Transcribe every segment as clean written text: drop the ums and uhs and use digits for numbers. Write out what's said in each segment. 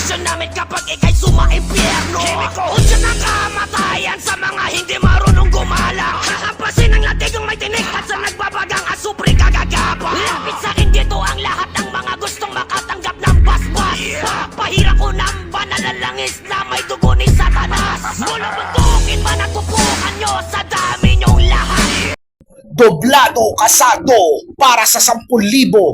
destinasyon namin kapag ikay sumaimpyerno. Unsa ng kamatayan sa mga hindi marunong gumala. Hahampasin ang latigong may tinik at sa nagbabagang asupre kagagapa. Lapit sa akin dito ang lahat ng mga gustong makatanggap ng basbas. Pahira ko ng banal na langis na may dugo ni Satanas. Mula buntukin man at pupukan nyo sa dami nyong lahat. Doblado Kasado para sa 10,000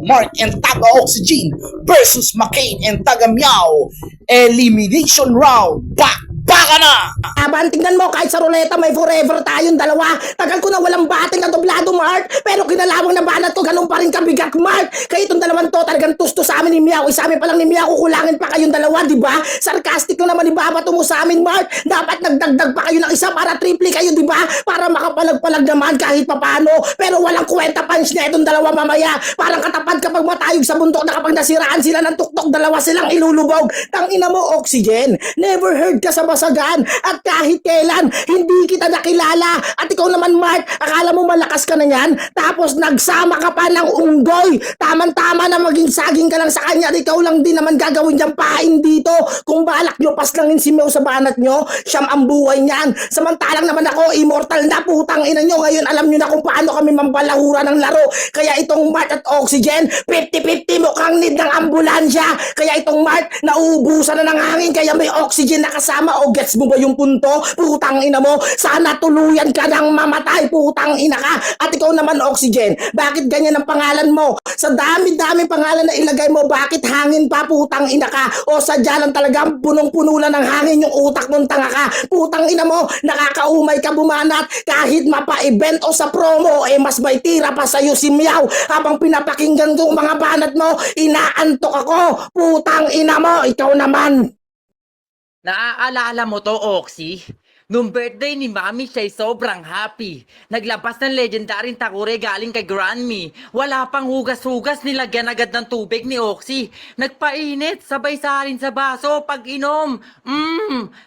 Mark and Taga Oxygen versus McCain and Taga Meow. Elimination round. Baka na! Aban, tingnan mo, kahit sa ruleta may forever tayong dalawa. Tagal ko na walang bating na doblado, Mark. Pero kinalamang na banat ko, ganun pa rin kabigat, Mark. Kaya itong dalawang to, talagang tusto sa amin ni Meow. Isa amin pa lang ni Meow, kukulangin pa kayong dalawa, di ba? Sarcastic lang naman ibabato mo sa amin, Mark. Dapat nagdagdag pa kayo ng isa para triple kayo, di ba? Para makapalag-palag naman kahit papano. Pero walang kwenta punch na itong dalawa mamaya. Parang katapad kapag matayog sa bundok na kapag nasiraan sila ng tuktok, dalawa silang ilulubog. Tangina mo, Oxygen. Never heard ka sa basagan. At kahit kailan, hindi kita nakilala. At ikaw naman, Mark, akala mo malakas ka na yan? Tapos nagsama ka pa ng unggoy. Taman-tama na maging saging ka lang sa kanya. At ikaw lang din naman gagawin dyan pain dito. Kung balak nyo, paslangin si Meow sa banat nyo, siyam ang buhay niyan. Samantalang naman ako, immortal na, putang ina nyo. Ngayon, alam nyo na kung paano kami mambalahura ng laro. Kaya itong Mark at Oxygen, 50-50 mukhang need ng ambulansya. Kaya itong Mark, nauubusan na ng hangin. Kaya may Oxygen na kasama. O gets mo ba yung punto? Putang ina mo, sana tuluyan ka ng mamatay, putang ina ka. At ikaw naman, Oxygen, bakit ganyan ang pangalan mo? Sa dami-dami pangalan na ilagay mo, bakit hangin pa, putang ina ka? O sadya lang talaga punong-puno lang ng hangin yung utak mong tanga ka. Putang ina mo, nakakaumay ka bumanat. Kahit mapa-event o sa promo, eh mas may tira pa sa'yo si Meow. Habang pinapakinggan ko mga banat mo, inaantok ako. Putang ina mo, ikaw naman. Naaalala mo to, Oxy? Nung birthday ni Mami, siya'y sobrang happy. Naglabas ng legendaring takure galing kay Granmy. Wala pang hugas-hugas, nilagyan agad ng tubig ni Oxy. Nagpainit, sabay salin sa baso pag inom.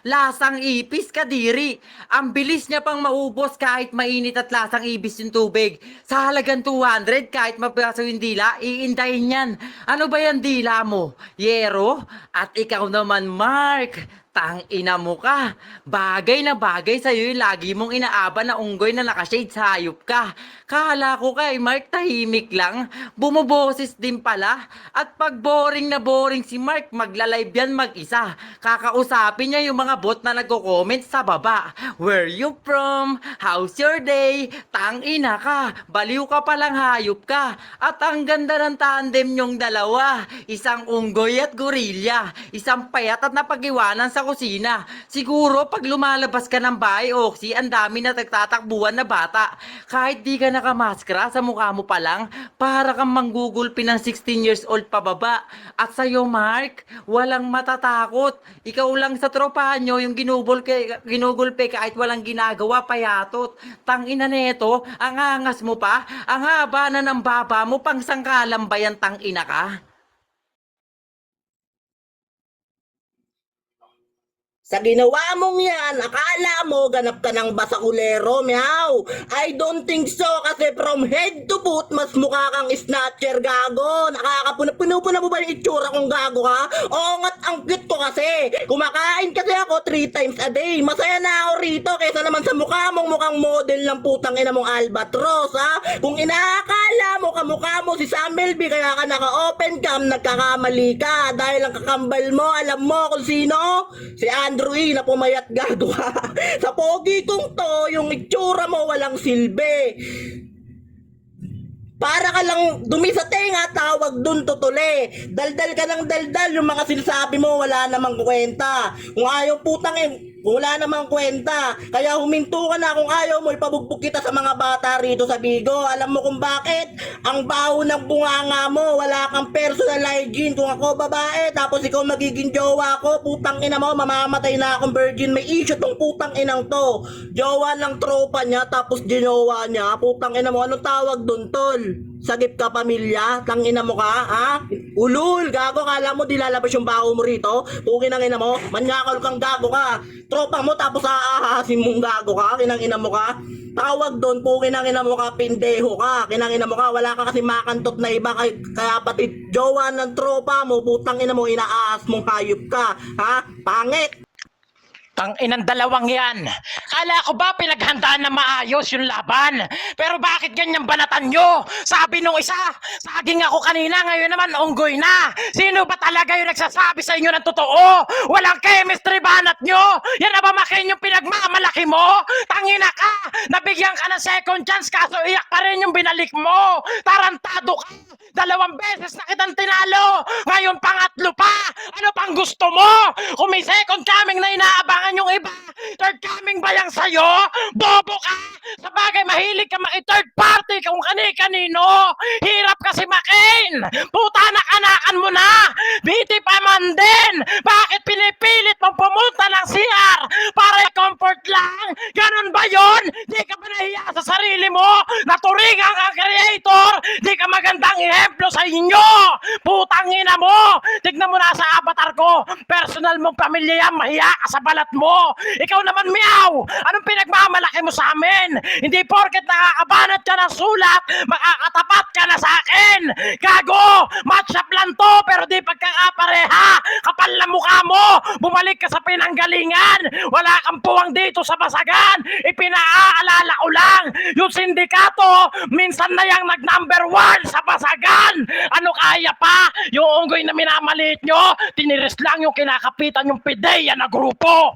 Lasang ipis, kadiri. Ang bilis niya pang maubos kahit mainit at lasang ibis yung tubig. Sa halagang 200, kahit mabaso yung dila, iindahin yan. Ano ba yan dila mo? Yero? At ikaw naman, Mark. Tang-ina mo ka. Bagay na bagay sa'yo yung lagi mong inaaban na unggoy na nakashade sa hayop ka. Kala ko kay Mark tahimik lang. Bumuboses din pala. At pag boring na boring si Mark, magla-live yan mag-isa. Kakausapin niya yung mga bot na nagko-comment sa baba. Where you from? How's your day? Tang-ina ka. Baliw ka palang hayop ka. At ang ganda ng tandem nyong dalawa. Isang unggoy at gorilla. Isang payat at napag-iwanan sa kusina. Siguro pag lumalabas ka ng bahay, Oxy, ang dami na nagtatakbuhan na bata. Kahit di ka nakamaskara sa mukha mo pa lang, para kang manggugulpi ng 16 years old pababa. At sa'yo, Mark, walang matatakot. Ikaw lang sa tropahan nyo yung ginugulpi kahit walang ginagawa, payatot. Tangina neto, ang angas mo pa, ang haba na ng baba mo, pang sangkalang ba yan, tangina ka? Sa ginawa mong yan, akala mo ganap ka ng basakulero, Meow. I don't think so kasi from head to foot, mas mukha kang snatcher, gago. Pinupuna mo ba yung itsura kong gago, ha? Oo nga't ang cute ko kasi. Kumakain kasi ako 3 times a day. Masaya na ako rito kaysa naman sa mukha mong mukhang model ng putang ina mong albatros, ha? Kung inaakala mo kamukha mo si Samuel B kaya ka naka-open cam, nagkakamali ka. Dahil ang kakambal mo, alam mo kung sino? Si Andrew E. na pumayat, gago ha. Sa pogi kong to, yung itsura mo walang silbi. Para ka lang dumi sa tenga, tawag dun tutuli. Daldal ka ng daldal, yung mga sinasabi mo wala namang kwenta. Kung ayaw putang wala namang kwenta. Kaya huminto ka na kung ayaw mo, ipabugbog kita sa mga bata rito sa Bigo. Alam mo kung bakit? Ang baho ng bunganga mo, wala kang personal hygiene. Kung ako babae, tapos ikaw magiging jowa ko, putang ina mo, mamamatay na akong virgin. May issue tong putang inang to. Jowa ng tropa niya, tapos ginowa niya, putang ina mo, anong tawag dun, tol? Sagip ka pamilya, tangina mo ka, ha? Ulul, gago, kala mo di lalabas yung baho mo rito? Pukin ang ina mo, manyakal kang gago ka. Tropa mo tapos aahasin mong gago ka, kinang ina mo ka. Tawag doon, pukin ang ina mo ka, pindeho ka. Kinang ina mo ka, wala ka kasi makantot na iba, kaya pati jowa ng tropa mo, putang ina mo, inaahas mong hayop ka, ha? Pangit! Tang inang dalawang yan. Kala ko ba pinaghandaan na maayos yung laban? Pero bakit ganyan banatan nyo? Sabi nung isa, saging ako kanina, ngayon naman unggoy na. Sino ba talaga yung nagsasabi sa inyo ng totoo? Walang chemistry banat nyo? Yan na ba makin yung pinagmamalaki mo? Tangina ka! Nabigyan ka ng second chance kaso iyak pa rin yung binalik mo. Tarantado ka! 2 beses na kitang tinalo! Ngayon pangatlo pa! Ano pang gusto mo? Kung may second coming na inaabangan yung iba, third coming ba yang sa'yo? Bobo ka! Sa bagay, mahilig ka maki-third party kung kani-kanino! Hirap kasi makin! Puta, nakanakan mo na! Biti pa man din! Bakit pinipilit mong pumunta ng CR para i-comfort lang? Ganon ba yon? Di ka ba nahiya sa sarili mo? Naturingan ang creator! Di ka magandang ehemplo sa inyo! Putang ina mo! Tignan mo na sa avatar ko! Personal mong pamilya yan, mahiya ka sa balat mo! Ikaw naman, Meow! Anong pinagmamalaki mo sa amin? Hindi porket nakakabanat ka ng sulat, makakatapat ka na sa akin! Gago! Match up lang to, pero di pagkakapareha! Kapal na mukha mo! Bumalik ka sa pinanggalingan! Wala kang puwang dito sa basagan! Ipinaaalala ko lang! Yung sindikato, minsan na yang nag-number 1 sa basagan! Ano kaya pa? Yung unggoy na minamaliit nyo, tiniris lang yung kinakapitan yung pideya na grupo!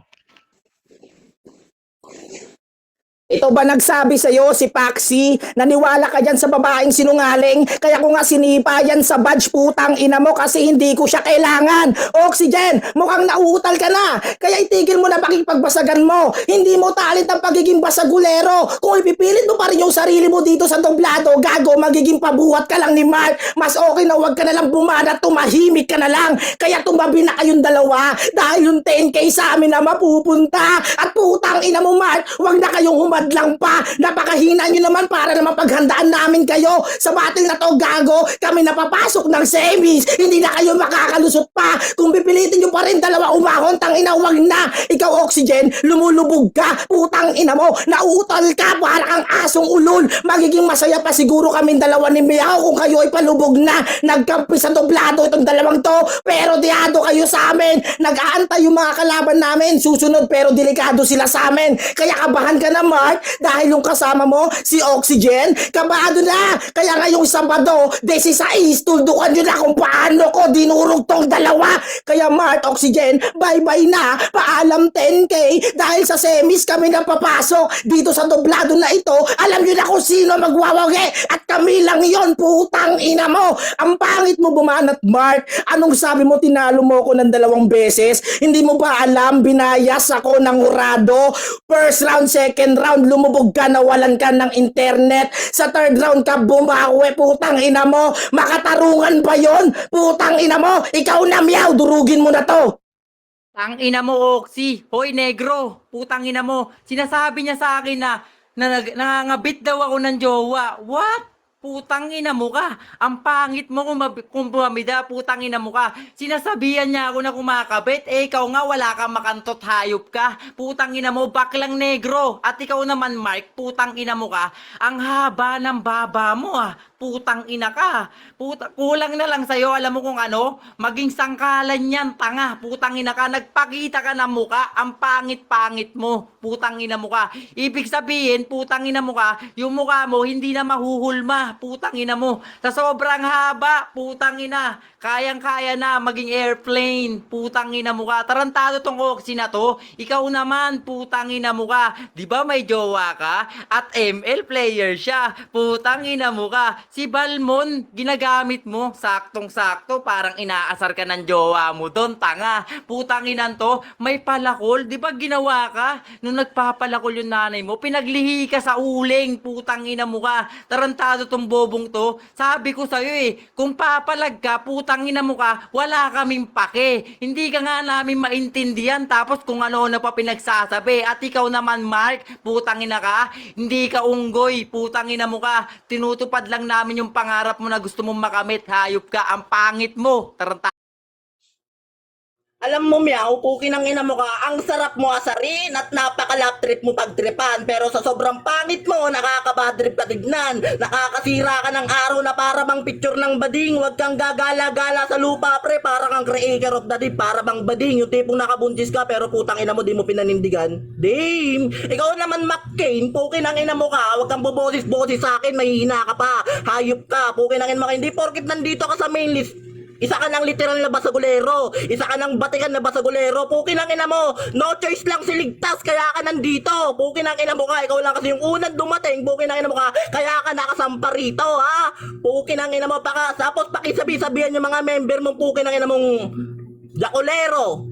Ito ba nagsabi sa'yo si Paxi? Naniwala ka dyan sa babaeng sinungaling? Kaya ko nga sinipa yan sa badge, putang ina mo, kasi hindi ko siya kailangan. Oxygen, mukhang nauutal ka na. Kaya itigil mo na pakipagbasagan mo. Hindi mo talent ang pagiging basagulero. Kung ipipilit mo pa rin yung sarili mo dito sa doblado, gago, magiging pabuhat ka lang ni Mark. Mas okay na huwag ka na lang bumana, tumahimik ka na lang. Kaya tumabi na kayong dalawa dahil yung 10K sa amin na mapupunta. At putang ina mo, Mark, huwag na kayong humadlang pa. Napakahina nyo naman para naman paghandaan namin kayo. Sa battle na to, gago, kami napapasok ng semis. Hindi na kayo makakalusot pa. Kung pipilitin nyo pa rin dalawa umahon, tangina, huwag na. Ikaw, Oxygen, lumulubog ka. Putang ina mo, nauutal ka para kang asong ulol. Magiging masaya pa siguro kaming dalawa ni Meow kung kayo ay palubog na. Nagkampi sa doblado itong dalawang to, pero diado kayo sa amin. Nag-aantay yung mga kalaban namin. Susunod pero delikado sila sa amin. Kaya kabahan ka na, Mark, dahil yung kasama mo, si Oxygen, kabado na. Kaya ngayong Sabado, 16, tuldukan nyo na kung paano ko dinurog tong dalawa. Kaya Mark, Oxygen, bye-bye na. Paalam 10K dahil sa semis kami na papasok. Dito sa doblado na ito, alam nyo na kung sino magwawagi. At kami lang yon, putang ina mo. Ang pangit mo bumanat, Mark. Anong sabi mo, tinalo mo ko ng 2 beses? Hindi mo ba alam, binayas ako ng urado? First round, second round, lumubog ka, nawalan ka ng internet. Sa third round ka bumawi, putang ina mo. Makatarungan pa yon, putang ina mo. Ikaw na, Meow, durugin mo na to. Tang ina mo, Oxy. Hoy, negro. Putang ina mo. Sinasabi niya sa akin na nangangabit daw ako ng jowa. What? Putang ina mo ka. Ang pangit mo kung bumamida, putang ina mo ka. Sinasabihan niya ako na kumakabit. Eh, ikaw nga wala kang makantot, hayop ka. Putang ina mo, baklang negro. At ikaw naman, Mark, putang ina mo ka. Ang haba ng baba mo, ah. Putang ina ka. Kulang na lang sa'yo, alam mo kung ano? Maging sangkalan yan, tanga. Putang ina ka, nagpakita ka ng muka. Ang pangit-pangit mo. Putang ina mo ka. Ibig sabihin, putang ina mo ka, yung muka mo hindi na mahuhulma. Putang ina mo. Sa sobrang haba, putang ina. Kayang-kaya na maging airplane. Putang ina mo ka. Tarantado tong Oxy na to. Ikaw naman, putang ina mo ka. Di ba may jowa ka? At ML player siya. Putang ina mo ka. Si Balmon, ginagamit mo. Saktong-sakto. Parang inaasar ka ng jowa mo doon. Tanga. Putang inan to. May palakol. Di ba ginawa ka? Nung nagpapalakol yung nanay mo, pinaglihi ka sa uling. Putang ina mo ka. Tarantado tong bobong to. Sabi ko sa'yo eh, kung papalag ka, putang putang ina mo ka, wala kaming pake. Hindi ka nga namin maintindihan tapos kung ano na pa pinagsasabi. At ikaw naman Mark, putang ina ka, hindi ka unggoy, putang ina mo ka. Tinutupad lang namin yung pangarap mo na gusto mong makamit, hayop ka, ang pangit mo. Taranta. Alam mo, Meow, pukin ang ina mo ka, ang sarap mo asarin at napaka-lap trip mo pagtripan. Pero sa sobrang pangit mo, nakakabadrip ka tignan. Nakakasira ka ng araw na para bang picture ng bading. Huwag kang gagala-gala sa lupa, pre. Para kang creator of the deep, para bang bading. Yung tipong nakabuntis ka, pero putang ina mo, di mo pinanindigan. Dame! Ikaw naman, McCain, pukin ang ina mo ka. Huwag kang bubosis-bosis sa akin, mahihina ka pa. Hayop ka, pukin ang ina mo ka. Hindi porkit nandito ka sa main list. Isa ka ng literal na basagulero. Isa ka ng batikan na basagulero. Pukin ang ina mo. No choice lang siligtas. Kaya ka nandito. Pukin ang ina mo ka. Ikaw lang kasi yung unang dumating. Pukin ang ina mo ka. Kaya ka nakasampa rito, ha? Pukin ang ina mo pa ka. Tapos pakisabi-sabihan yung mga member mong pukin ang ina mong jakulero.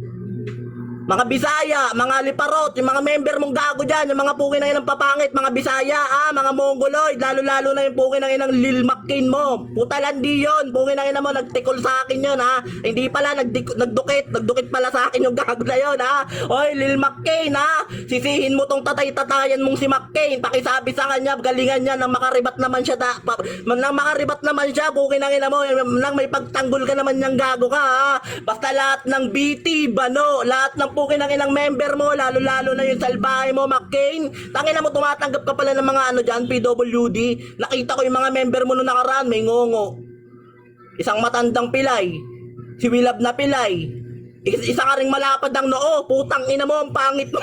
Mga Bisaya, mga Liparot, yung mga member mong gago dyan, yung mga pukin ng inang papangit, mga Bisaya, mga Mongoloid, lalo-lalo na yung pukin ng inang Lil McCain mo. Puta landi yun, pukin ng inang mo, nagtikol sa akin yun, ha. Hindi pala, nagdukit pala sa akin yung gago na yun, ha. Oy, Lil McCain, ha. Sisihin mo tong tatay-tatayan mong si McCain, pakisabi sa kanya, galingan niya, nang makaribat naman siya, nang makaribat naman siya, pukin ng inang mo, nang may pagtanggol ka naman niyang gago ka, ha. Basta lahat ng BT, Bano, lahat ng pukin ng ilang member mo, lalo-lalo na yung salbahe mo, McCain. Tangina mo, tumatanggap ka pala ng mga ano dyan, PWD. Nakita ko yung mga member mo nung nakaraan, may ngongo. Isang matandang pilay. Si Willab na pilay. Isa ka ring malapad ang noo. Putang ina mo, ang pangit mo.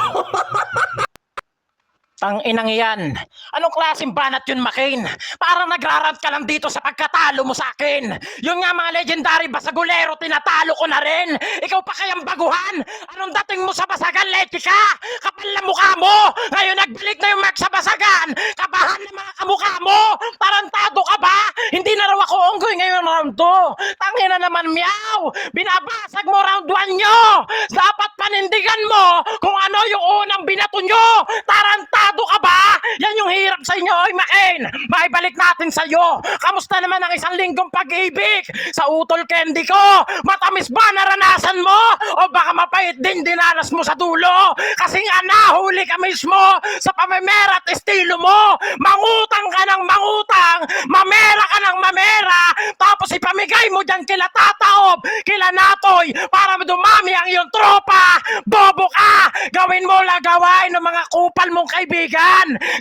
Tang inang yan. Anong klaseng banat yun, McCain? Parang nagrarant ka lang dito sa pagkatalo mo sa akin. Yun nga mga legendary basagulero, tinatalo ko na rin. Ikaw pa kayang baguhan? Anong dating mo sa basagan, Leti ka? Kapal na mukha mo! Ngayon nagbalik na yung mark sa basagan. Kabahan na mga kamukha mo! Tarantado ka ba? Hindi na raw ako unggoy ngayon round 2. Tangina naman, Meow! Binabasag mo round 1 nyo! Dapat panindigan mo kung ano yung unang binato nyo! Tarantado ka ba? Yan yung hirap sa inyo, oy McCain. Maibalik natin sa iyo. Kamusta naman ang isang linggong pag-ibig? Sa utol candy ko, matamis ba naranasan mo? O baka mapait din dinanas mo sa dulo? Kasi nga nahuli ka mismo sa pamemera at estilo mo. Mangutang ka ng mangutang, mamera ka ng mamera, tapos ipamigay mo dyan kila Tataob, kila Natoy, para dumami ang iyong tropa. Bobo ka! Gawin mo lang gawain ng mga kupal mong kaibigan.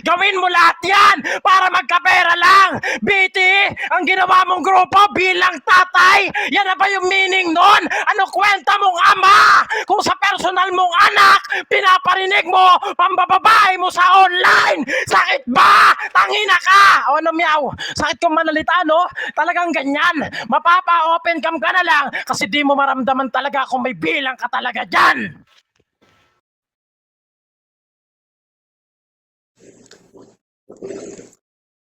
Gawin mo lahat yan para magkapera lang. BT, ang ginawa mong grupo bilang tatay, yan na ba yung meaning nun? Ano kwenta mong ama? Kung sa personal mong anak, pinaparinig mo, pambababae mo sa online. Sakit ba? Tangina ka! O ano, Meow? Sakit kong manalita, no? Talagang ganyan. Mapapa-open cam ka na lang kasi di mo maramdaman talaga kung may bilang ka talaga dyan.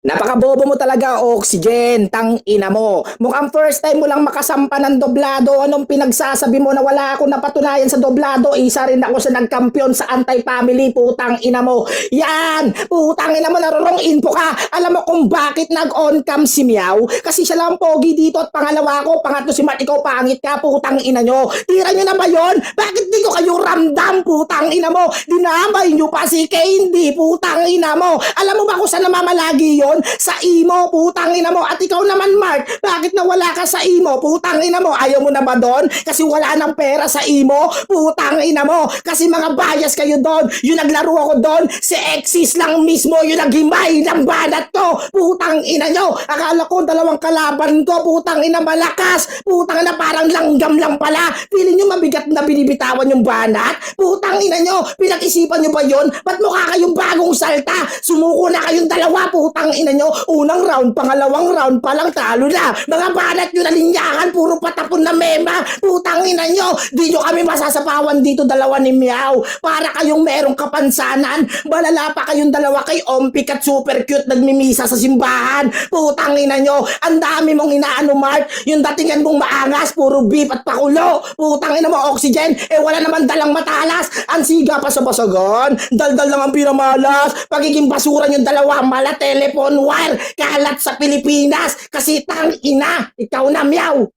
Napakabobo mo talaga, Oxygen. Tang ina mo. Mukhang first time mo lang makasampa ng doblado. Anong pinagsasabi mo na wala akong napatunayan sa doblado? Isa rin ako sa nagkampiyon sa anti-family. Putang ina mo. Yan! Putang ina mo, narorong info ka. Alam mo kung bakit nag-on cam si Meow? Kasi siya lang pogi dito at pangalawa ko. Pangatlo si Matt, ikaw pangit ka. Putang ina nyo. Tira nyo na ba yun? Bakit di ko kayo ramdam? Putang ina mo. Dinamay nyo pa si Candy. Putang ina mo. Alam mo ba kung saan namamalagi yun? Sa imo, putang ina mo. At ikaw naman, Mark, bakit nawala ka sa imo? Putang ina mo, ayaw mo na ba doon? Kasi wala nang pera sa imo? Putang ina mo, kasi mga bias kayo doon. Yung naglaro ako doon, si Exis lang mismo yung naghimay ng banat ko. Putang ina nyo, akala ko dalawang kalaban ko. Putang ina malakas. Putang ina parang langgam lang pala. Feeling nyo mabigat na binibitawan yung banat? Putang ina nyo, pinag-isipan nyo ba yun? Ba't mukha kayong bagong salta? Sumuko na kayong dalawa, putang ina nyo, unang round, pangalawang round pa lang talo na. Mga banat nyo na linyahan, puro patapon na mema. Putang ina nyo, di nyo kami masasapawan dito dalawa ni Meow. Para kayong merong kapansanan. Balala pa kayong dalawa kay Ompik at super cute nagmimisa sa simbahan. Putang ina nyo, ang dami mong inaano, Mark. Yung datingan mong maangas, puro beef at pakulo. Putang ina mo, Oxygen, wala naman dalang matalas. Ang siga pa sa basagan, daldal lang ang pinamalas. Pagiging basura yung dalawa, mala telephone wire, kalat sa Pilipinas. Kasi tang ina, ikaw na, Meow.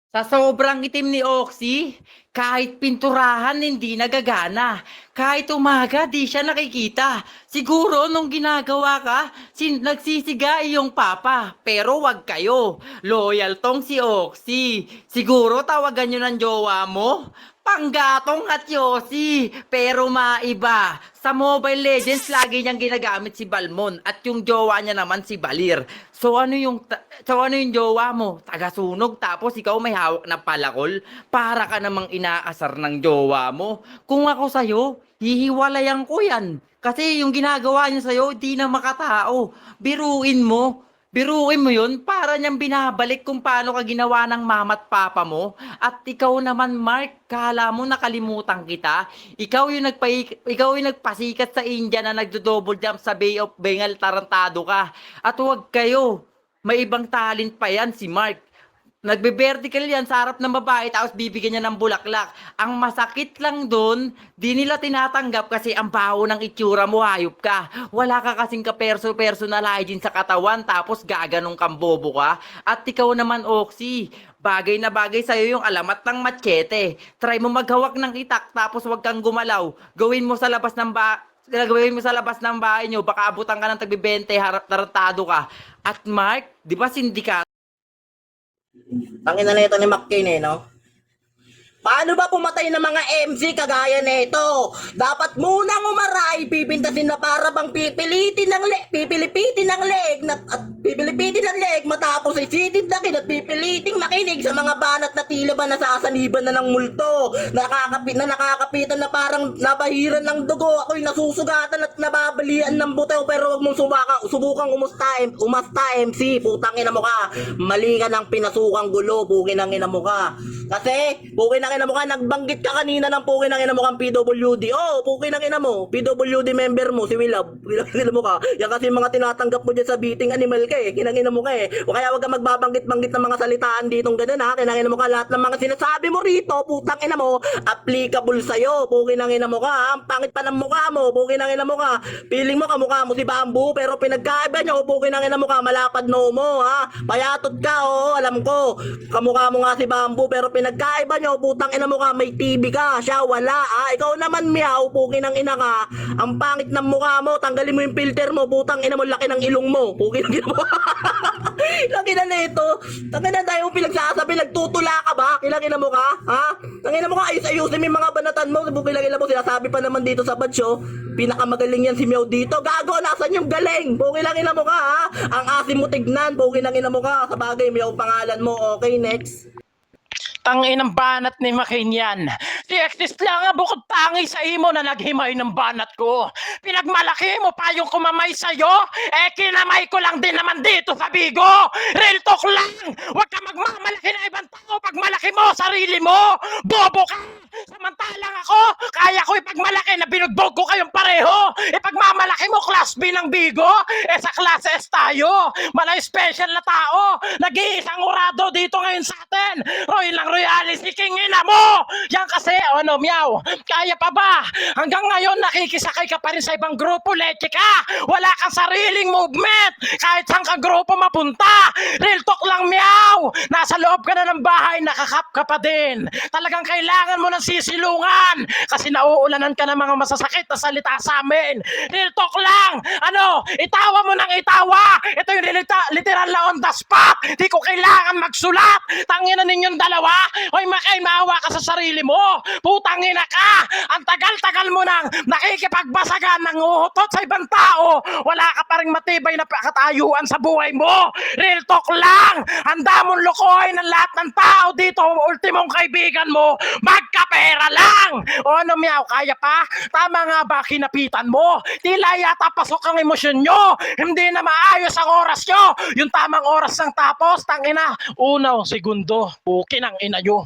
Sa sobrang itim ni Oxy, kahit pinturahan hindi nagagana. Kahit umaga, di siya nakikita. Siguro nung ginagawa ka, nagsisiga iyong papa. Pero wag kayo. Loyal tong si Oxy. Siguro tawagan nyo ng jowa mo? Panggatong at Yossi, pero maiba. Sa Mobile Legends, lagi niyang ginagamit si Balmon at yung jowa niya naman si Balir. So ano yung jowa mo? Tagasunog tapos ikaw may hawak na palakol? Para ka namang inaasar ng jowa mo. Kung ako sa'yo, hihiwalayan ko yan. Kasi yung ginagawa niya sa'yo, di na makatao. Biruin mo yun, para niyang binabalik kung paano ka ginawa ng mama at papa mo. At ikaw naman, Mark, kala mo nakalimutan kita. Ikaw yung nagpasikat sa India na nagdo-double jump sa Bay of Bengal, tarantado ka. At huwag kayo, may ibang talent pa yan si Mark. Nagbe-vertical yan sa harap ng babae tapos bibigyan niya ng bulaklak. Ang masakit lang dun, di nila tinatanggap kasi ang baho ng itsura mo, hayop ka. Wala ka kasing ka-personal hygiene sa katawan tapos gaganong kang bobo ka. At ikaw naman, Oxy, bagay na bagay sa'yo yung alamat ng machete. Try mo maghawak ng itak tapos wag kang gumalaw. Gawin mo sa labas ng bahay nyo, baka abutan ka ng tagbe-20, tarantado ka. At Mark, di ba sindikato? Tangina na ito ni McCain no? Paano ba pumatay ng mga MC kagaya nito? Dapat munang umaray, pipintasin na para bang pipilitin ng leg matapos isitindakin at pipiliting makinig sa mga banat na tila ba nasasaniban na ng multo. Nakakapitan na parang nabahiran ng dugo. Ako'y nasusugatan at nababalian ng butaw, pero wag mong subukang umasta MC. Putang ina mo ka. Mali ka ng pinasukang gulo. Bugin ang ina mo ka. Kasi, bugin ang ina mo ka, nagbanggit ka kanina ng pukin ang ina mo kang PWD. Oh, pukin ang ina mo. PWD member mo, si Willab. Kinangina mo ka. Yan kasi mga tinatanggap mo dyan sa beating animal ka eh. Kinangina mo ka eh. O kaya wag ka magbabanggit-banggit ng mga salitaan ditong ganun ha. Kinangina mo ka, lahat ng mga sinasabi mo rito, putang ina mo, applicable sa'yo. Pukin ang ina mo ka ha. Ang pangit pa ng mukha mo. Pukin ang ina mo ka. Feeling mo kamukha mo si Bamboo, pero pinagkaiba niyo. Pukin ang ina mo ka, malapad no mo ha. Payatot ka oh, alam ko. Kamukha mo nga si Bamboo, pero pinagkaiba niyo. Putang ina mo ka, may TV ka. Siya wala ha. Ikaw naman Meow, pukin ang ina ka. Ang pangit ng mukha mo, tanggalin mo yung filter mo. Putang ina mo, laki ng ilong mo. Pukin ang ina mo. Laki na nito. Tangin na tayo pinagsasabi, nagtutula ka ba? Kilangin mo ka? Ha? Tangin mo ka, ayus-ayusin mo yung mga banatan mo. Bukilangin mo, sinasabi pa naman dito sa badsyo, pinakamagaling yan si Meow dito. Gago, nasan yung galing? Bukilangin mo ka, ha? Ang asim mo tignan, bukilangin mo ka. Sa bagay, Meow pangalan mo. Okay, next. Tangin ng banat ni McCain yan. Si Exis lang nga bukod tangi sa imo na naghimay ng banat ko. Pinagmalaki mo pa yung kumamay sa'yo, eh kinamay ko lang din naman dito sa bigo. Real talk lang. Huwag ka magmamalaki na ibang tao pag malaki mo, sarili mo. Bobo ka. Samantalang ako, kaya ko ipagmalaki na binugbog ko kayong pareho. Ipagmamalaki mo, class B ng bigo. Eh sa class S tayo. Malay special na tao. Nag-iisang urado dito ngayon sa atin. Reality king ina mo! Yan kasi, ano, Meow, kaya pa ba? Hanggang ngayon, nakikisakay ka pa rin sa ibang grupo, leche ka! Wala kang sariling movement! Kahit saan ka grupo mapunta! Real talk lang, Meow! Nasa loob ka na ng bahay, nakakap ka pa din! Talagang kailangan mo ng sisilungan! Kasi nauulanan ka ng mga masasakit na salita sa amin! Real talk lang! Ano, itawa mo ng itawa! Ito yung literal na on the spot! Di ko kailangan magsulat! Tangina ninyong dalawa! Hoy McCain, maawa ka sa sarili mo. Putang ina ka. Ang tagal-tagal mo nang nakikipagbasagan ng uhutot sa ibang tao. Wala ka pa rin matibay na katayuan sa buhay mo. Real talk lang. Handa mong lukohin ng lahat ng tao dito. Ultimong kaibigan mo, magkapera lang. O ano, Meow, kaya pa? Tama nga ba kinapitan mo? Tila yata pasok ang emosyon nyo. Hindi na maayos ang oras nyo. Yung tamang oras ng tapos, tangina, unaw, segundo, bukin ang ina nyo.